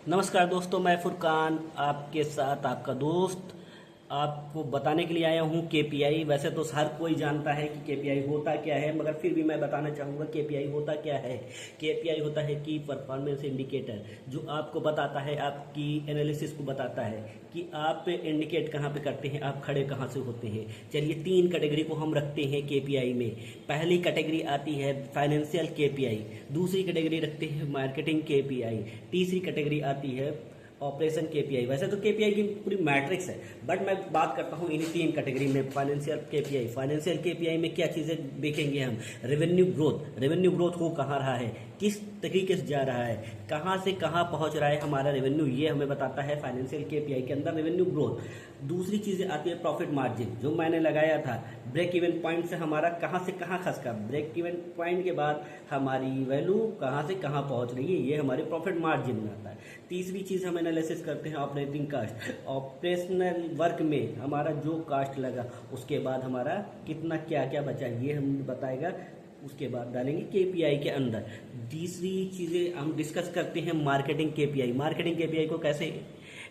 नमस्कार दोस्तों, मैं फुरकान आपके साथ आपका दोस्त आपको बताने के लिए आया हूँ केपीआई। वैसे तो हर कोई जानता है कि केपीआई होता क्या है, मगर फिर भी मैं बताना चाहूँगा केपीआई होता क्या है। केपीआई होता है कि परफॉर्मेंस इंडिकेटर, जो आपको बताता है, आपकी एनालिसिस को बताता है कि आप इंडिकेट कहाँ पे करते हैं, आप खड़े कहाँ से होते हैं। चलिए, 3 कैटेगरी को हम रखते हैं केपीआई में। पहली कैटेगरी आती है फाइनेंशियल केपीआई, दूसरी कैटेगरी रखते हैं मार्केटिंग केपीआई, तीसरी कैटेगरी आती है ऑपरेशन केपीआई। वैसे तो केपीआई की पूरी मैट्रिक्स है, बट मैं बात करता हूँ इन्हीं 3 कैटेगरी में। फाइनेंशियल केपीआई, फाइनेंशियल केपीआई में क्या चीज़ें देखेंगे हम? रेवेन्यू ग्रोथ, रेवेन्यू ग्रोथ हो कहाँ रहा है, किस तरीके से जा रहा है, कहाँ से कहाँ पहुँच रहा है हमारा रेवेन्यू, ये हमें बताता है फाइनेंशियल केपीआई के अंदर रेवेन्यू ग्रोथ। दूसरी चीज़ें आती है प्रॉफिट मार्जिन, जो मैंने लगाया था ब्रेक इवन पॉइंट से हमारा कहाँ से कहाँ खसका, ब्रेक इवन पॉइंट के बाद हमारी वैल्यू कहाँ से कहाँ पहुँच रही है, ये हमारे प्रॉफिट मार्जिन में आता है। तीसरी चीज़ हम एनालिसिस करते हैं ऑपरेटिंग कास्ट, ऑपरेशनल वर्क में हमारा जो कास्ट लगा उसके बाद हमारा कितना क्या क्या बचा, ये हम बताएगा, उसके बाद डालेंगे केपीआई के अंदर। तीसरी चीज़ें हम डिस्कस करते हैं मार्केटिंग केपीआई। मार्केटिंग केपीआई को कैसे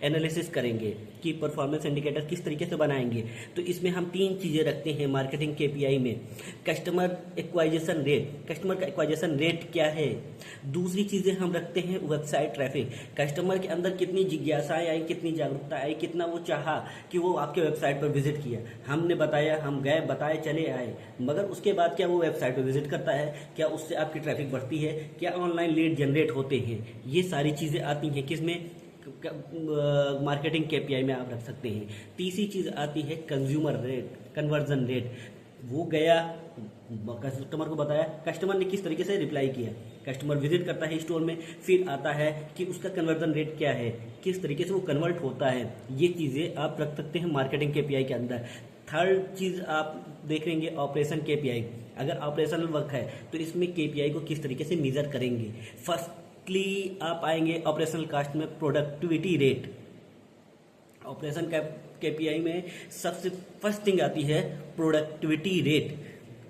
एनालिसिस करेंगे कि परफॉर्मेंस इंडिकेटर किस तरीके से बनाएंगे, तो इसमें हम 3 चीज़ें रखते हैं मार्केटिंग केपीआई में। कस्टमर एक्वाइजेशन रेट, कस्टमर का एक्वाइजेशन रेट क्या है। दूसरी चीज़ें हम रखते हैं वेबसाइट ट्रैफिक, कस्टमर के अंदर कितनी जिज्ञासाएं आई, कितनी जागरूकता आई, कितना वो चाहा कि वो आपके वेबसाइट पर विजिट किया। हमने बताया, हम गए, बताए, चले आए, मगर उसके बाद क्या वो वेबसाइट पर विजिट करता है, क्या उससे आपकी ट्रैफिक बढ़ती है, क्या ऑनलाइन लीड जनरेट होते हैं। ये सारी चीज़ें आती हैं किसमें, मार्केटिंग केपीआई में आप रख सकते हैं। तीसरी चीज़ आती है कंज्यूमर रेट, कन्वर्जन रेट। वो गया, कस्टमर को बताया, कस्टमर ने किस तरीके से रिप्लाई किया, कस्टमर विजिट करता है स्टोर में, फिर आता है कि उसका कन्वर्जन रेट क्या है, किस तरीके से वो कन्वर्ट होता है। ये चीज़ें आप रख सकते हैं मार्केटिंग केपीआई के अंदर। थर्ड चीज़ आप देखेंगे ऑपरेशन केपीआई। अगर ऑपरेशनल वर्क है तो इसमें केपीआई को किस तरीके से मेजर करेंगे। फर्स्टली आप आएंगे ऑपरेशनल कास्ट में प्रोडक्टिविटी रेट। ऑपरेशन केपीआई में सबसे फर्स्ट थिंग आती है प्रोडक्टिविटी रेट।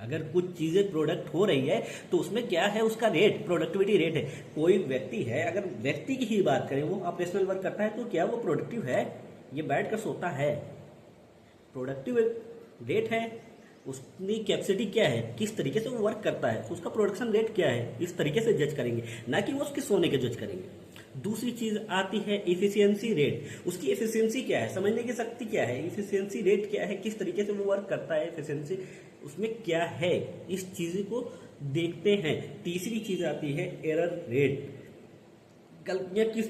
अगर कुछ चीज़ें प्रोडक्ट हो रही है तो उसमें क्या है, उसका रेट, प्रोडक्टिविटी रेट है। कोई व्यक्ति है, अगर व्यक्ति की ही बात करें, वो ऑपरेशनल वर्क करता है तो क्या वो प्रोडक्टिव है? ये बैठ कर सोता है, प्रोडक्टिव रेट है। उसकी कैपेसिटी क्या है, किस तरीके से वो वर्क करता है, उसका प्रोडक्शन रेट क्या है, इस तरीके से जज करेंगे, ना कि वो उसके सोने के जज करेंगे। दूसरी चीज आती है इफिशियंसी रेट। उसकी एफिशिएंसी क्या है, समझने की शक्ति क्या है, इफिशियंसी रेट क्या है, किस तरीके से वो वर्क करता है, एफिशिएंसी उसमें क्या है, इस चीज को देखते हैं। तीसरी चीज आती है एरर रेट, गलतियां किस